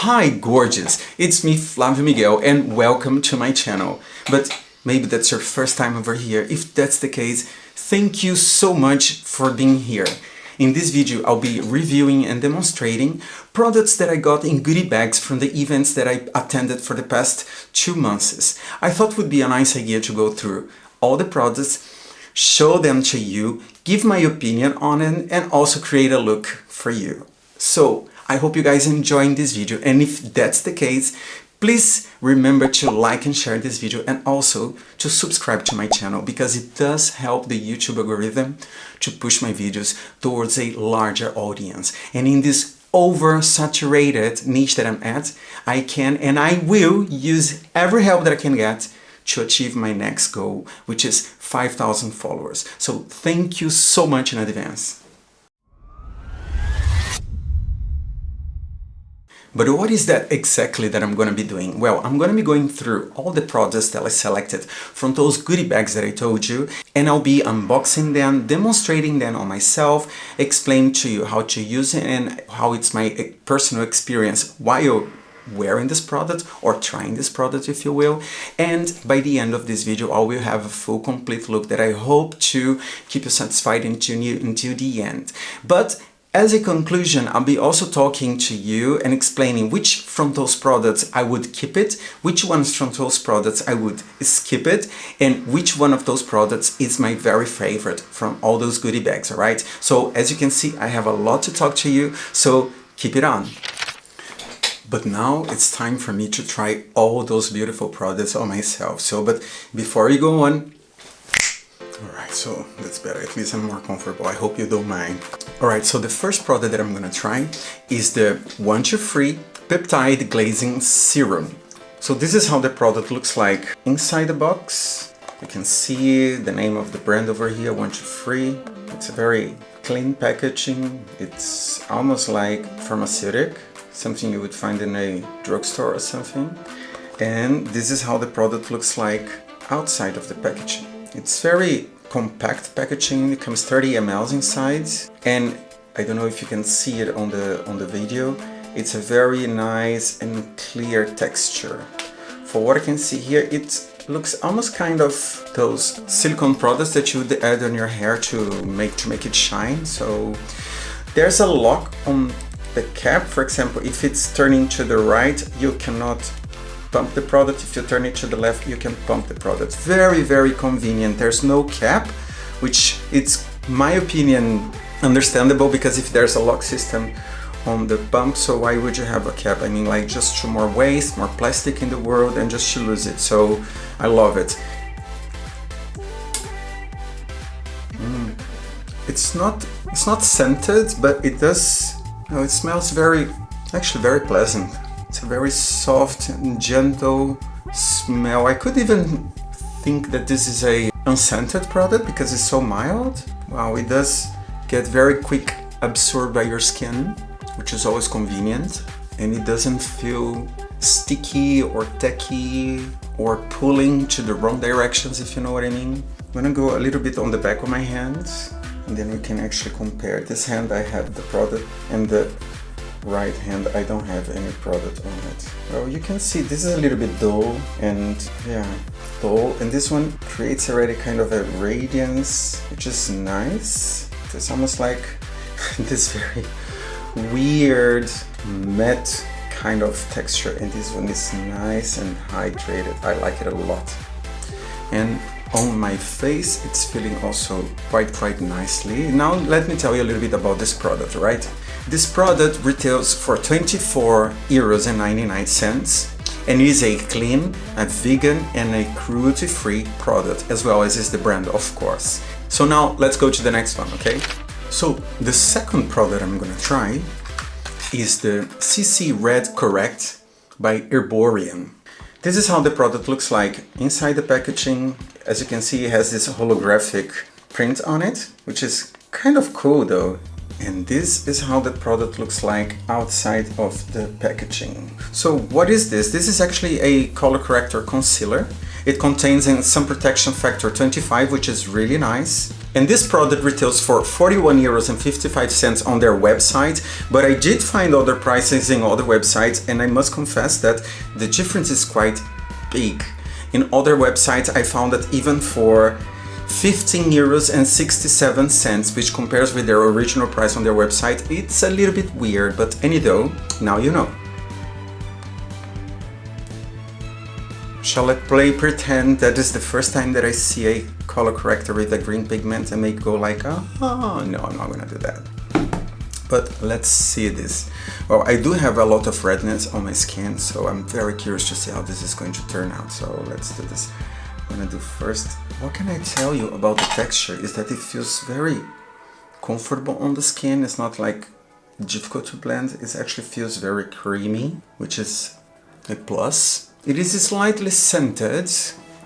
Hi gorgeous, it's me Flavio Miguel and welcome to my channel. But maybe that's your first time over here. If that's the case, thank you so much for being here. In this video I'll be reviewing and demonstrating products that I got in goodie bags from the events that I attended for the past 2 months. I thought it would be a nice idea to go through all the products, show them to you, give my opinion on it, and also create a look for you. So I hope you guys are enjoying this video, and if that's the case, please remember to like and share this video and also to subscribe to my channel because it does help the YouTube algorithm to push my videos towards a larger audience. And in this oversaturated niche that I'm at, I can and I will use every help that I can get to achieve my next goal, which is 5,000 followers. So thank you so much in advance. But what is that exactly that I'm going to be doing? Well, I'm going to be going through all the products that I selected from those goodie bags that I told you, and I'll be unboxing them, demonstrating them on myself, explaining to you how to use it and how it's my personal experience while wearing this product or trying this product, if you will. And by the end of this video I will have a full complete look that I hope to keep you satisfied until the end. But as a conclusion, I'll be also talking to you and explaining which from those products I would keep it, which ones from those products I would skip it, and which one of those products is my very favorite from all those goodie bags, alright? So as you can see, I have a lot to talk to you, so keep it on. But now it's time for me to try all those beautiful products on myself. But before you go on, alright, so that's better, at least I'm more comfortable, I hope you don't mind. Alright, so the first product that I'm gonna try is the 1-2-3 Peptide Glazing Serum. So this is how the product looks like inside the box. You can see the name of the brand over here, 1-2-3. It's a very clean packaging, it's almost like pharmaceutic, something you would find in a drugstore or something. And this is how the product looks like outside of the packaging. It's very compact packaging, it comes 30 ml inside, and I don't know if you can see it on the video, it's a very nice and clear texture. For what I can see here, it looks almost kind of those silicone products that you would add on your hair to make it shine. So there's a lock on the cap. For example, if it's turning to the right, you cannot pump the product. If you turn it to the left, you can pump the product. Very, very convenient. There's no cap, which it's, my opinion, understandable, because if there's a lock system on the pump, so why would you have a cap? I mean, like, just to more waste, more plastic in the world, and just to lose it. So I love it. It's not scented, but it does, you know, it smells actually very pleasant. It's a very soft and gentle smell. I could even think that this is a unscented product because it's so mild. Wow, it does get very quick absorbed by your skin, which is always convenient. And it doesn't feel sticky or tacky or pulling to the wrong directions, if you know what I mean. I'm gonna go a little bit on the back of my hands, and then we can actually compare. This hand I have the product, and the right hand I don't have any product on it. Well, you can see this is a little bit dull, and yeah, dull, and this one creates already kind of a radiance, which is nice. It's almost like this very weird matte kind of texture, and this one is nice and hydrated. I like it a lot. And on my face, it's feeling also quite nicely. Now let me tell you a little bit about this product, right? This product retails for 24 euros and 99 cents and is a clean, a vegan and a cruelty-free product, as well as is the brand, of course. So now let's go to the next one, okay? So the second product I'm gonna try is the CC Red Correct by Erborian. This is how the product looks like inside the packaging. As you can see, it has this holographic print on it, which is kind of cool though. And this is how the product looks like outside of the packaging. So what is this? This is actually a color corrector concealer. It contains a sun protection factor 25, which is really nice. And this product retails for 41 euros and 55 cents on their website, but I did find other prices in other websites, and I must confess that the difference is quite big. In other websites I found that even for 15 euros and 67 cents, which compares with their original price on their website, it's a little bit weird, but anyhow, now you know. Shall I pretend that is the first time that I see a color corrector with a green pigment and make go like, oh, no, I'm not gonna do that. But let's see this. Well, I do have a lot of redness on my skin, so I'm very curious to see how this is going to turn out. So let's do this. I'm gonna do first, what can I tell you about the texture is that it feels very comfortable on the skin. It's not like difficult to blend. It actually feels very creamy, which is a plus. It is slightly scented,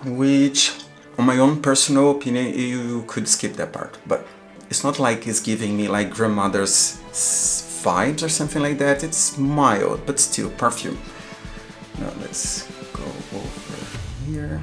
which on my own personal opinion, you could skip that part, but it's not like it's giving me like grandmother's vibes or something like that. It's mild, but still perfume. Now let's go over here.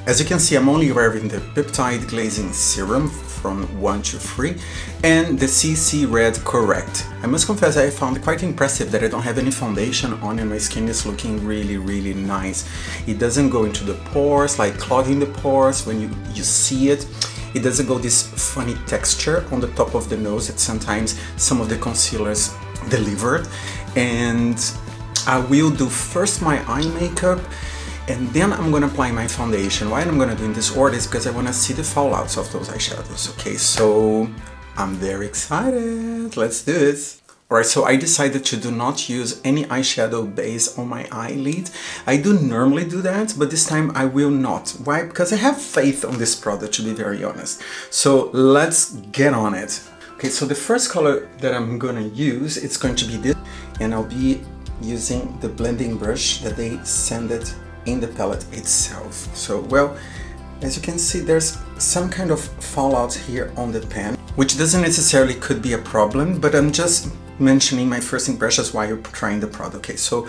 As you can see, I'm only wearing the Peptide Glazing Serum from 1 to 3 and the CC Red Correct. I must confess I found it quite impressive that I don't have any foundation on and my skin is looking really nice. It doesn't go into the pores, like clogging the pores when you see it. It doesn't go this funny texture on the top of the nose that sometimes some of the concealers delivered. And I will do first my eye makeup, and then I'm gonna apply my foundation. Why I'm gonna do in this order is because I wanna see the fallouts of those eyeshadows. Okay, so I'm very excited. Let's do this. Alright, so I decided to do not use any eyeshadow base on my eyelid. I do normally do that, but this time I will not. Why? Because I have faith on this product, to be very honest. So let's get on it. Okay, so the first color that I'm gonna use, it's going to be this, and I'll be using the blending brush that they send it in the palette itself. So, well, as you can see, there's some kind of fallout here on the pen, which doesn't necessarily could be a problem, but I'm just mentioning my first impressions while you're trying the product. Okay, so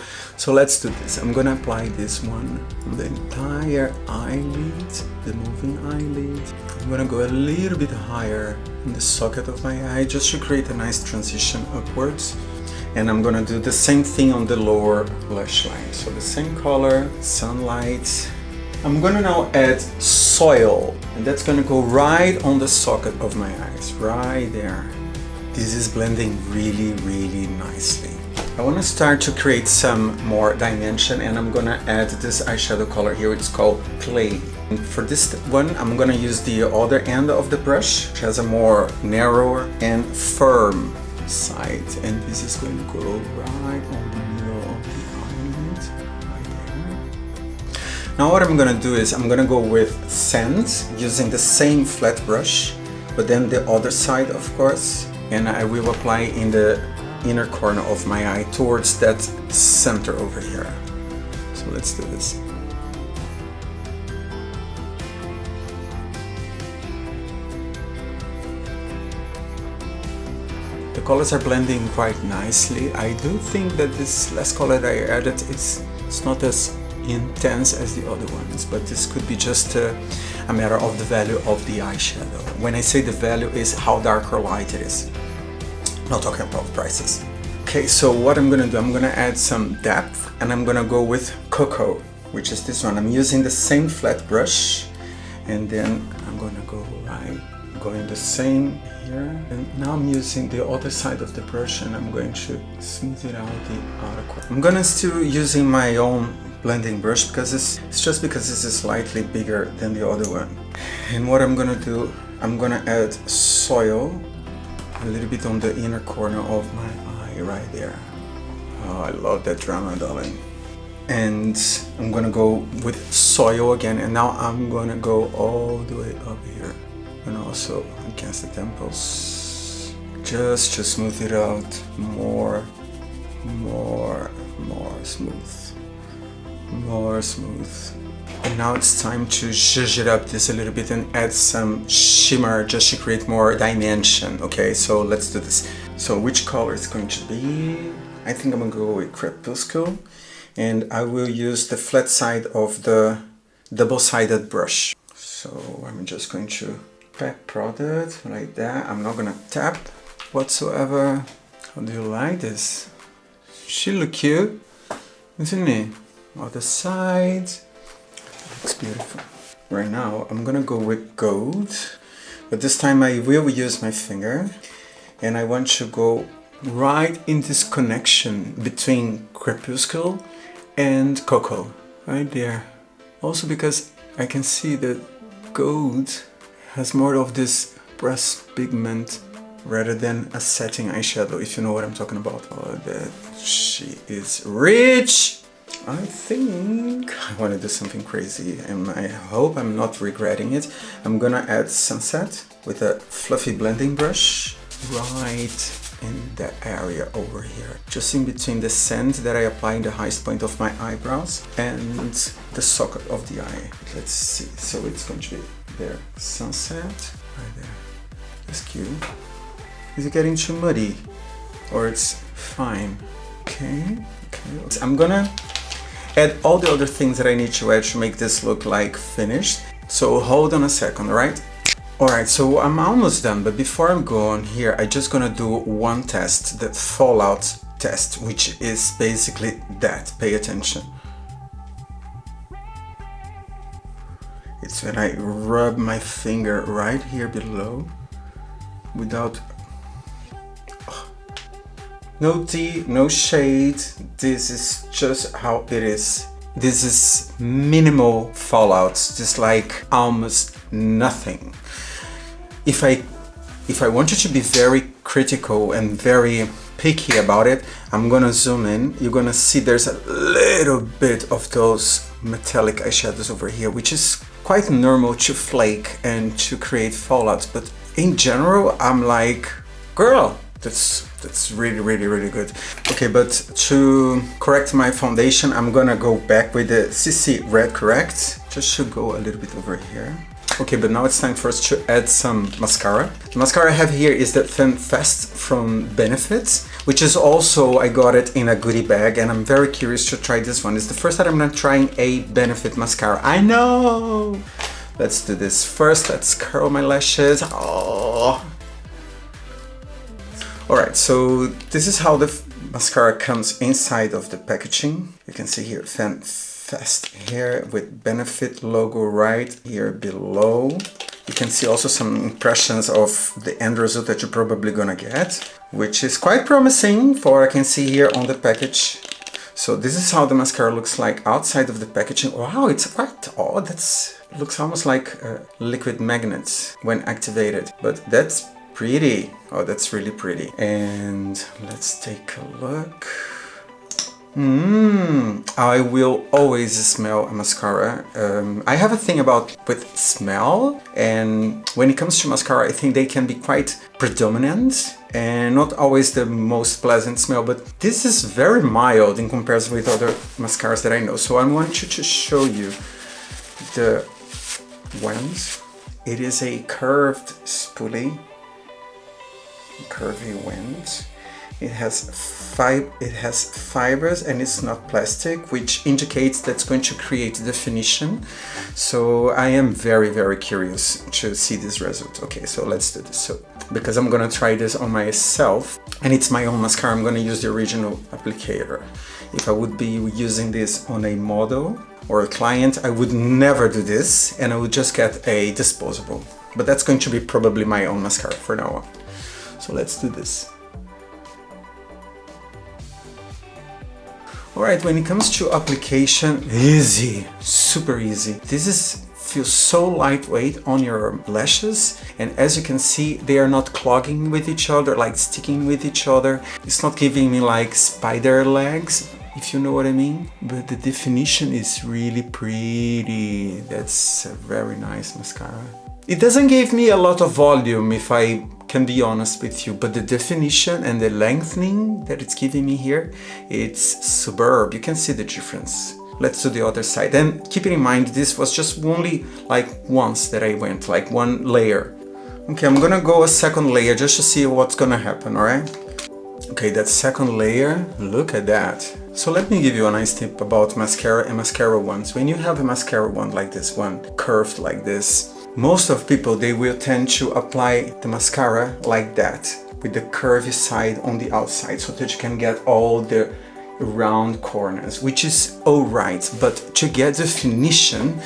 let's do this. I'm gonna apply this one on the entire eyelid, the moving eyelid. I'm gonna go a little bit higher in the socket of my eye just to create a nice transition upwards. And I'm gonna do the same thing on the lower lash line. So the same color, sunlight. I'm gonna now add soil, and that's gonna go right on the socket of my eyes, right there. This is blending really nicely. I wanna start to create some more dimension, and I'm gonna add this eyeshadow color here. It's called Clay. And for this one, I'm gonna use the other end of the brush, which has a more narrower and firm side, and this is going to go right on the middle of the eyelid, right there. Now what I'm gonna do is I'm gonna go with sand using the same flat brush, but then the other side, of course, and I will apply in the inner corner of my eye towards that center over here. So let's do this. The colors are blending quite nicely. I do think that this last color that I added, it's not as intense as the other ones, but this could be just a matter of the value of the eyeshadow. When I say the value is how dark or light it is. Not talking about prices. Okay, so what I'm gonna do, I'm gonna add some depth, and I'm gonna go with Cocoa, which is this one. I'm using the same flat brush, and then I'm gonna go going the same here, and now I'm using the other side of the brush, and I'm going to smooth it out the outer corner. I'm gonna still using my own blending brush because it's just because this is slightly bigger than the other one. And what I'm gonna do, I'm gonna add soil a little bit on the inner corner of my eye right there. Oh, I love that drama, darling. And I'm gonna go with soil again, and now I'm gonna go all the way up here and also against the temples, just to smooth it out more smooth. And now it's time to zhuzh it up this a little bit and add some shimmer just to create more dimension. Okay, so let's do this. So which color is going to be? I think I'm gonna go with Crepuscle, and I will use the flat side of the double-sided brush. So I'm just going to pack product like that. I'm not gonna tap whatsoever. How do you like this? She look cute, isn't it? Other side, looks beautiful. Right now I'm gonna go with gold, but this time I will use my finger, and I want to go right in this connection between Crepuscle and Cocoa, right there. Also because I can see that gold has more of this brass pigment rather than a setting eyeshadow, if you know what I'm talking about. Oh, that she is rich! I think I want to do something crazy, and I hope I'm not regretting it. I'm gonna add Sunset with a fluffy blending brush right in that area over here, just in between the sand that I apply in the highest point of my eyebrows and the socket of the eye. Let's see, so it's going to be there, Sunset, right there. That's cute. Is it getting too muddy? Or it's fine? Okay. I'm gonna add all the other things that I need to add to make this look like finished. So hold on a second, right? Alright, so I'm almost done, but before I'm going here, I'm just gonna do one test, the fallout test, which is basically that. Pay attention. It's when I rub my finger right here below without... No tea, no shade, this is just how it is. This is minimal fallouts, just like almost nothing. If I wanted to be very critical and very picky about it, I'm gonna zoom in. You're gonna see there's a little bit of those metallic eyeshadows over here, which is quite normal to flake and to create fallouts. But in general, I'm like, girl, that's really good. Okay, but to correct my foundation, I'm gonna go back with the CC Red Correct, just to go a little bit over here. Okay, but now it's time for us to add some mascara. The mascara I have here is the Fan Fest from Benefit, which is also, I got it in a goodie bag, and I'm very curious to try this one. It's the first time I'm not trying a Benefit mascara. I know! Let's do this first. Let's curl my lashes. Oh. Alright, so this is how the mascara comes inside of the packaging. You can see here, Fan Fest here with Benefit logo right here below. You can see also some impressions of the end result that you're probably gonna get, which is quite promising for what I can see here on the package. So this is how the mascara looks like outside of the packaging. Wow, it's quite odd. Looks almost like liquid magnets when activated, but that's pretty. Oh, that's really pretty. And let's take a look. I will always smell a mascara. I have a thing with smell, and when it comes to mascara, I think they can be quite predominant and not always the most pleasant smell, but this is very mild in comparison with other mascaras that I know. So I want to show you the wand. It is a curved spoolie, curvy wand. It has fibers and it's not plastic, which indicates that's going to create definition. So I am very curious to see this result. Okay, so let's do this. So because I'm gonna try this on myself, and it's my own mascara, I'm gonna use the original applicator. If I would be using this on a model or a client, I would never do this, and I would just get a disposable. But that's going to be probably my own mascara for now on. So let's do this. Alright, when it comes to application, easy, super easy. Feels so lightweight on your lashes, and as you can see, they are not clogging with each other, like sticking with each other. It's not giving me like spider legs, if you know what I mean. But the definition is really pretty. That's a very nice mascara. It doesn't give me a lot of volume, if I can be honest with you, but the definition and the lengthening that it's giving me here, it's superb. You can see the difference. Let's do the other side. And keep in mind, this was just only like once that I went, like one layer. Okay, I'm gonna go a second layer just to see what's gonna happen, alright? Okay, that second layer, look at that. So let me give you a nice tip about mascara and mascara wands. When you have a mascara wand like this one, curved like this, most of people, they will tend to apply the mascara like that, with the curvy side on the outside, so that you can get all the round corners, which is alright. But to get definition,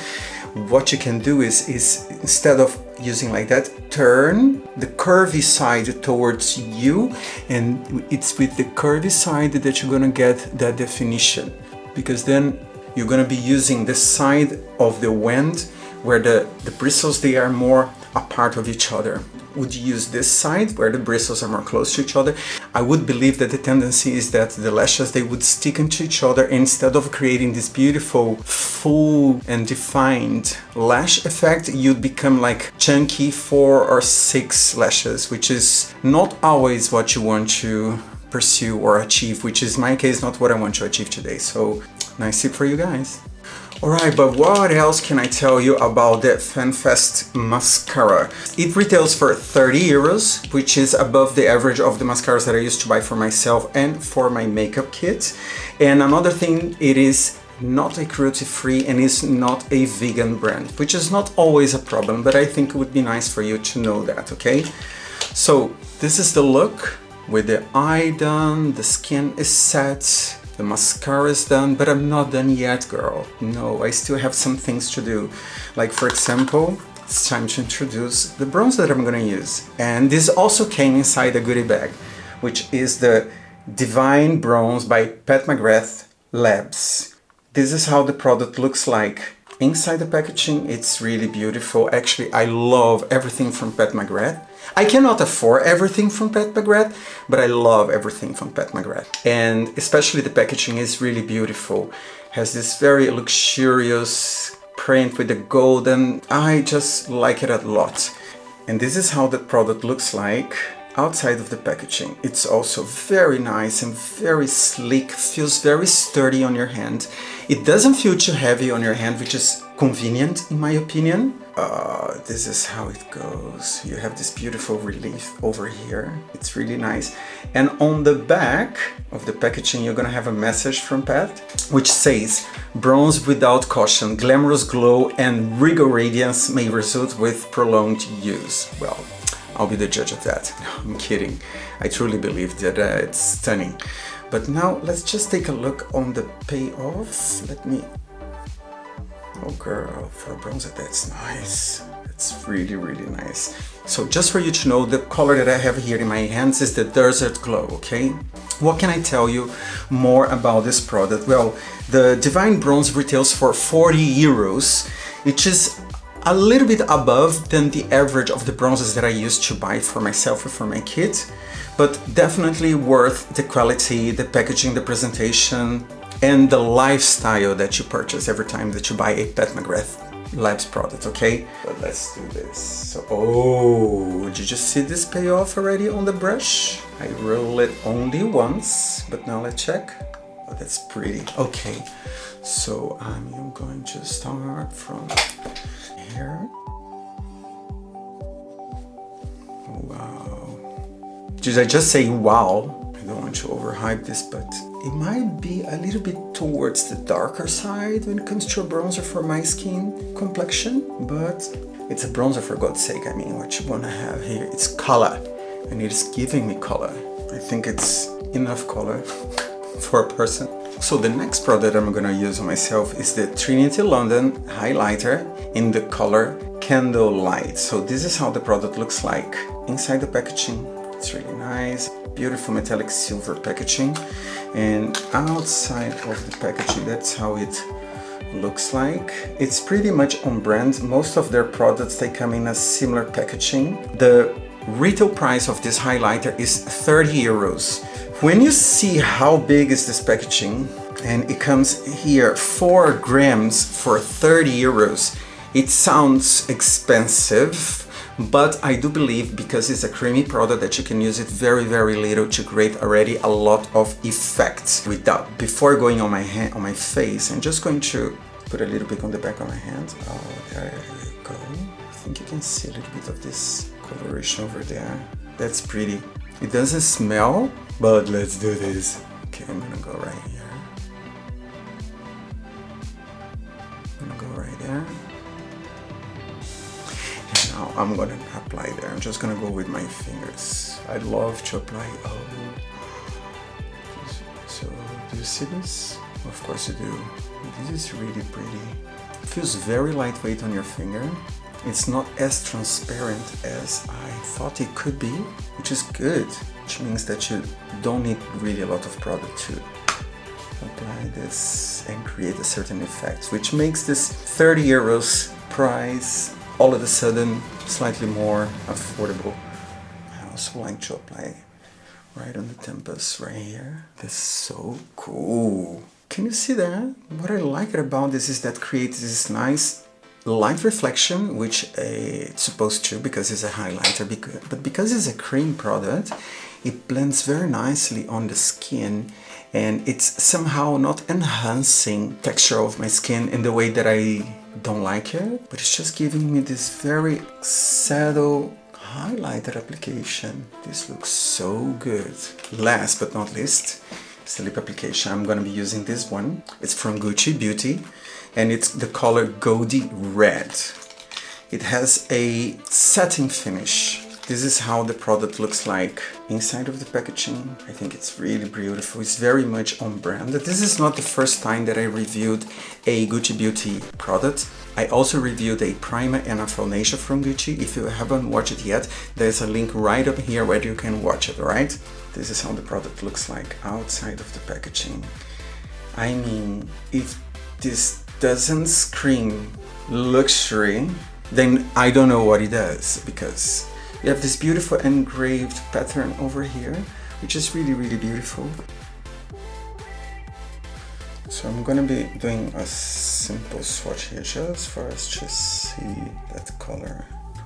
what you can do is instead of using like that, turn the curvy side towards you, and it's with the curvy side that you're gonna get that definition, because then you're gonna be using the side of the wand where the bristles, they are more a part of each other. Would you use this side where the bristles are more close to each other? I would believe that the tendency is that the lashes, they would stick into each other, instead of creating this beautiful, full and defined lash effect, you'd become like chunky 4 or 6 lashes, which is not always what you want to pursue or achieve, which is my case, not what I want to achieve today. So nice tip for you guys. Alright, but what else can I tell you about the FanFest mascara? It retails for 30 euros, which is above the average of the mascaras that I used to buy for myself and for my makeup kit. And another thing, it is not a cruelty-free and is not a vegan brand, which is not always a problem, but I think it would be nice for you to know that, okay? So this is the look with the eye done, the skin is set, the mascara is done, but I'm not done yet, girl. No, I still have some things to do. Like, for example, it's time to introduce the bronze that I'm gonna use. And this also came inside a goodie bag, which is the Divine Bronze by Pat McGrath Labs. This is how the product looks like. Inside the packaging, it's really beautiful. Actually, I love everything from Pat McGrath. I cannot afford everything from Pat McGrath, but I love everything from Pat McGrath. And especially the packaging is really beautiful. Has this very luxurious print with the gold, and I just like it a lot. And this is how the product looks like outside of the packaging. It's also very nice and very sleek, feels very sturdy on your hand. It doesn't feel too heavy on your hand, which is convenient in my opinion. This is how it goes. You have this beautiful relief over here. It's really nice. And on the back of the packaging, you're gonna have a message from Pat, which says, "Bronze without caution, glamorous glow and regal radiance may result with prolonged use." Well, I'll be the judge of that. No, I'm kidding. I truly believe that it's stunning. But now let's just take a look on the payoff. Let me... Oh girl, for a bronzer, that's nice. It's really, really nice. So just for you to know, the color that I have here in my hands is the Desert Glow, okay? What can I tell you more about this product? Well, the Divine Bronze retails for 40 euros, which is a little bit above than the average of the bronzes that I used to buy for myself or for my kid, but definitely worth the quality, the packaging, the presentation, and the lifestyle that you purchase every time that you buy a Pat McGrath Labs product, okay? But let's do this. So, oh, did you just see this payoff already on the brush? I roll it only once, but now let's check. Oh, that's pretty. Okay, so I'm going to start from here. Wow. Did I just say wow? I don't want to overhype this, but it might be a little bit towards the darker side when it comes to a bronzer for my skin complexion, but it's a bronzer for God's sake. I mean, what you want to have here, it's color, and it is giving me color. I think it's enough color for a person. So the next product I'm gonna use on myself is the Trinity London highlighter in the color Candlelight. So this is how the product looks like inside the packaging. It's really nice, beautiful metallic silver packaging, and outside of the packaging, that's how it looks like. It's pretty much on brand. Most of their products, they come in a similar packaging. The retail price of this highlighter is 30 euros. When you see how big is this packaging, and it comes here 4 grams for 30 euros, it sounds expensive, but I do believe because it's a creamy product that you can use it very, very little to create already a lot of effects without. Before going on my hand, on my face, I'm just going to put a little bit on the back of my hand. Oh, there you go. I think you can see a little bit of this coloration over there. That's pretty. It doesn't smell, but let's do this. Okay, I'm gonna go right here. I'm gonna apply there. I'm just gonna go with my fingers. I love to apply. Oh, so do you see this? Of course you do. This is really pretty. It feels very lightweight on your finger. It's not as transparent as I thought it could be, which is good, which means that you don't need really a lot of product to apply this and create a certain effect, which makes this 30 euros price all of a sudden slightly more affordable. I also like to apply right on the temples right here. This is so cool. Can you see that? What I like about this is that creates this nice light reflection, which it's supposed to because it's a highlighter, but because it's a cream product, it blends very nicely on the skin, and it's somehow not enhancing texture of my skin in the way that I don't like it, but it's just giving me this very subtle highlighter application. This looks so good. Last but not least, it's the lip application. I'm gonna be using this one. It's from Gucci Beauty, and it's the color Goldie Red. It has a satin finish. This is how the product looks like inside of the packaging. I think it's really beautiful. It's very much on brand. This is not the first time that I reviewed a Gucci Beauty product. I also reviewed a primer and a foundation from Gucci. If you haven't watched it yet, there's a link right up here where you can watch it, alright? This is how the product looks like outside of the packaging. I mean, if this doesn't scream luxury, then I don't know what it does, because you have this beautiful engraved pattern over here, which is really, really beautiful. So I'm gonna be doing a simple swatch here just for us to see that color.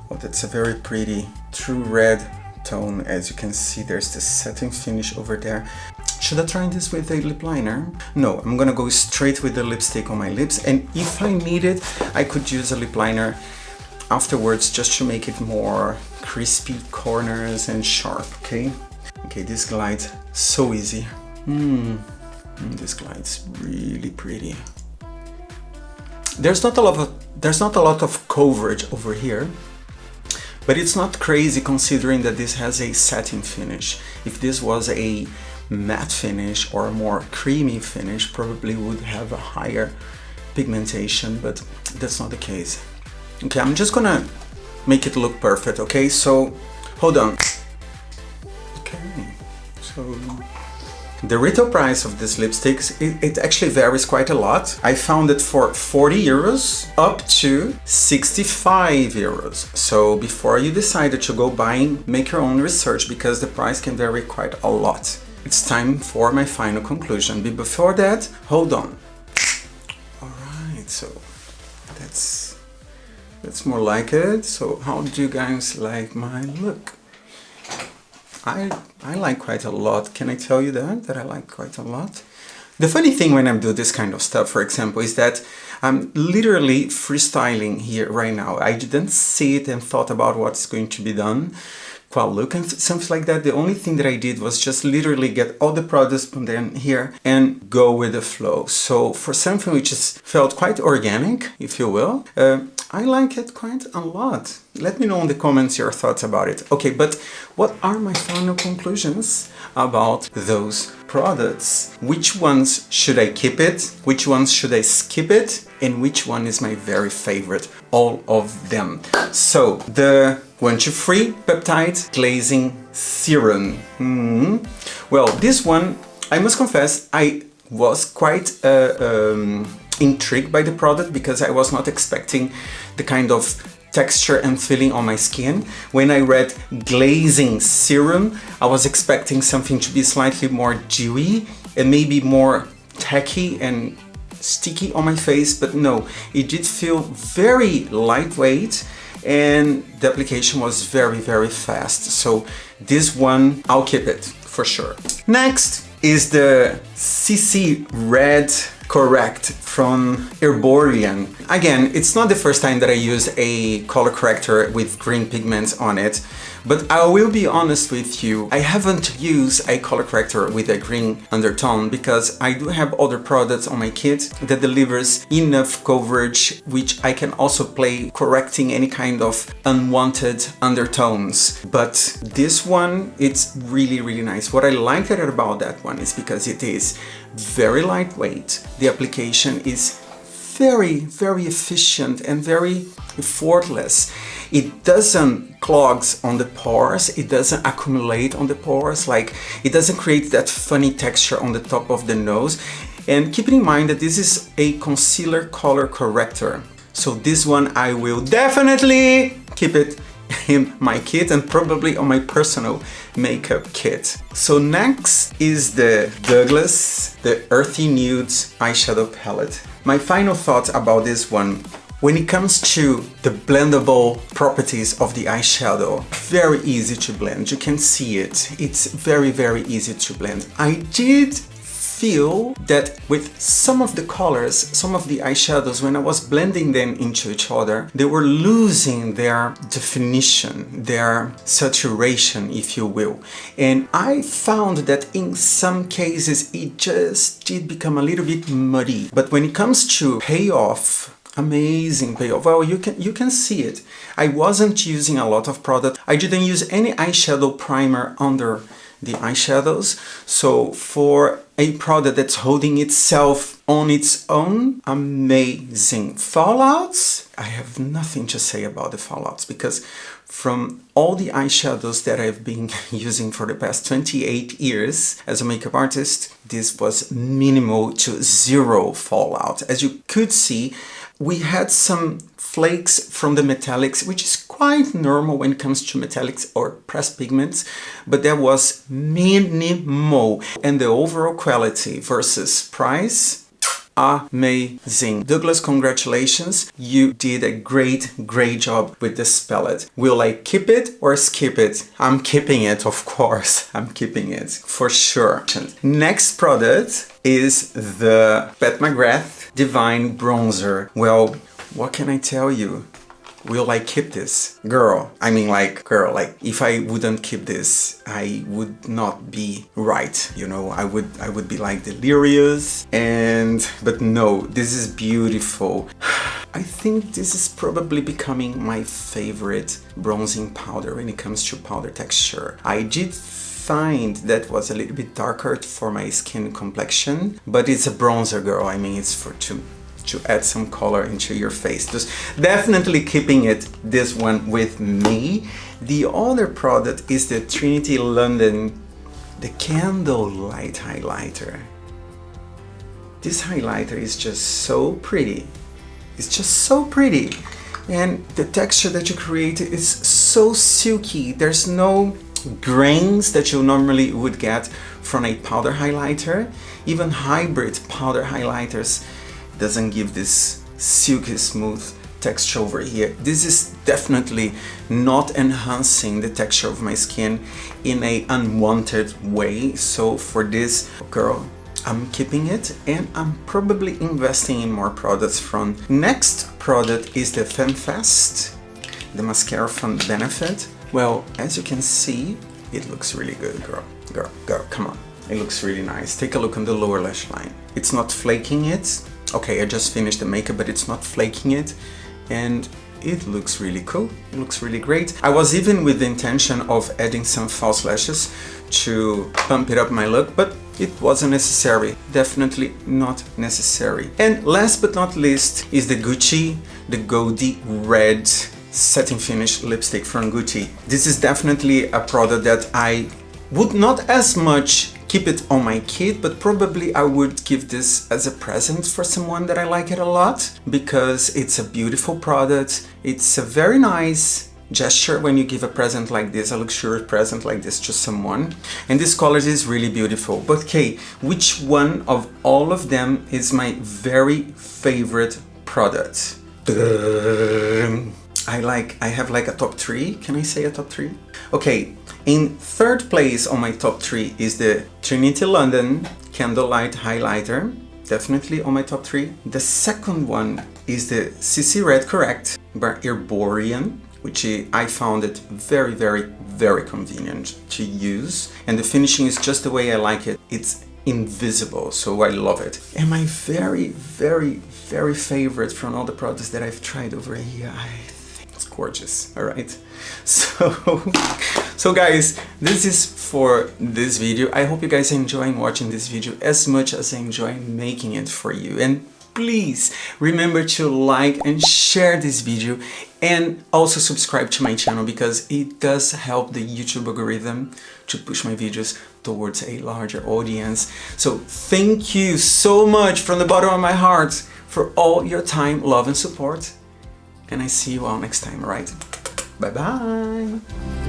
Oh, that's a very pretty true red tone. As you can see, there's the satin finish over there. Should I try this with a lip liner? No, I'm gonna go straight with the lipstick on my lips, and if I need it, I could use a lip liner afterwards just to make it more crispy corners and sharp, okay? Okay, this glides so easy. This glides really pretty. There's not a lot of coverage over here, but it's not crazy considering that this has a satin finish. If this was a matte finish or a more creamy finish, probably would have a higher pigmentation, but that's not the case. Okay, I'm just gonna make it look perfect, okay? So, hold on. Okay, so the retail price of this lipstick, it actually varies quite a lot. I found it for 40 euros up to 65 euros. So before you decide to go buying, make your own research, because the price can vary quite a lot. It's time for my final conclusion. But before that, hold on. All right, so that's more like it. So how do you guys like my look? I like quite a lot. Can I tell you that I like quite a lot? The funny thing when I do this kind of stuff, for example, is that I'm literally freestyling here right now. I didn't see it and thought about what's going to be done. Quite look and something like that. The only thing that I did was just literally get all the products from then here and go with the flow. So for something which felt quite organic, if you will, I like it quite a lot. Let me know in the comments your thoughts about it. Okay, but what are my final conclusions about those products? Which ones should I keep it? Which ones should I skip it? And which one is my very favorite? All of them. So the 1-2-3 Peptide Glazing Serum. Well, this one, I must confess, I was quite intrigued by the product, because I was not expecting the kind of texture and feeling on my skin. When I read Glazing Serum, I was expecting something to be slightly more dewy and maybe more tacky and sticky on my face, but no, it did feel very lightweight, and the application was very, very fast. So this one, I'll keep it for sure. Next is the CC Red Correct from Erborian. Again, it's not the first time that I use a color corrector with green pigments on it, But I will be honest with you, I haven't used a color corrector with a green undertone because I do have other products on my kit that delivers enough coverage, which I can also play correcting any kind of unwanted undertones. But this one, it's really nice. What I like about that one is because it is very lightweight. The application is very efficient and very effortless. It doesn't clogs on the pores, it doesn't accumulate on the pores, like it doesn't create that funny texture on the top of the nose. And keep in mind that this is a concealer color corrector. So this one I will definitely keep it in my kit and probably on my personal makeup kit. So next is the Douglas, the Earthy Nudes eyeshadow palette. My final thoughts about this one. When it comes to the blendable properties of the eyeshadow, very easy to blend. You can see it. It's very easy to blend. I did feel that with some of the colors, some of the eyeshadows, when I was blending them into each other, they were losing their definition, their saturation, if you will. And I found that in some cases it just did become a little bit muddy. But when it comes to payoff, amazing payoff. Well, you can see it. I wasn't using a lot of product. I didn't use any eyeshadow primer under the eyeshadows. So for a product that's holding itself on its own, amazing. Fallouts, I have nothing to say about the fallouts because from all the eyeshadows that I've been using for the past 28 years as a makeup artist, this was minimal to zero fallout. As you could see, we had some flakes from the metallics, which is quite normal when it comes to metallics or pressed pigments, but there was minimal. And the overall quality versus price, amazing. Douglas, congratulations. You did a great job with this palette. Will I keep it or skip it? I'm keeping it, of course. I'm keeping it for sure. Next product is the McGrath Divine Bronzer. Well, what can I tell you? Will I keep this? Girl, if I wouldn't keep this, I would not be right. You know, I would be like delirious but no, this is beautiful. I think this is probably becoming my favorite bronzing powder when it comes to powder texture. I did find that was a little bit darker for my skin complexion, but it's a bronzer, girl. I mean, it's for to add some color into your face. Just definitely keeping this one with me. The other product is the Trinity London, the Candlelight highlighter. This highlighter is just so pretty. It's just so pretty. And the texture that you create is so silky. There's no grains that you normally would get from a powder highlighter. Even hybrid powder highlighters doesn't give this silky smooth texture over here. This is definitely not enhancing the texture of my skin in an unwanted way. So for this, girl, I'm keeping it and I'm probably investing in more products from. Next product is the FemFast, the mascara from Benefit. Well, as you can see, it looks really good, girl, come on. It looks really nice. Take a look on the lower lash line. It's not flaking it. Okay, I just finished the makeup, but it's not flaking it. And it looks really cool. It looks really great. I was even with the intention of adding some false lashes to pump it up my look, but it wasn't necessary. Definitely not necessary. And last but not least is the Gucci, the Goldie Red Satin Finish Lipstick from Gucci. This is definitely a product that I would not as much keep it on my kit, but probably I would give this as a present for someone that I like it a lot because it's a beautiful product. It's a very nice gesture when you give a present like this, a luxurious present like this to someone. And this color is really beautiful. But okay, which one of all of them is my very favorite product? I have like a top 3. Can I say a top 3? Okay, in third place on my top 3 is the Trinity London Candlelight Highlighter. Definitely on my top 3. The second one is the CC Red Correct by Erborian, which I found it very very convenient to use, and the finishing is just the way I like it. It's invisible, so I love it. And my very, very, very favorite from all the products that I've tried over here, I think it's gorgeous. All right, so guys, this is for this video. I hope you guys are enjoying watching this video as much as I enjoy making it for you. And please remember to like and share this video, and also subscribe to my channel, because it does help the YouTube algorithm to push my videos towards a larger audience. So thank you so much from the bottom of my heart for all your time, love and support, and I see you all next time, right? Bye bye.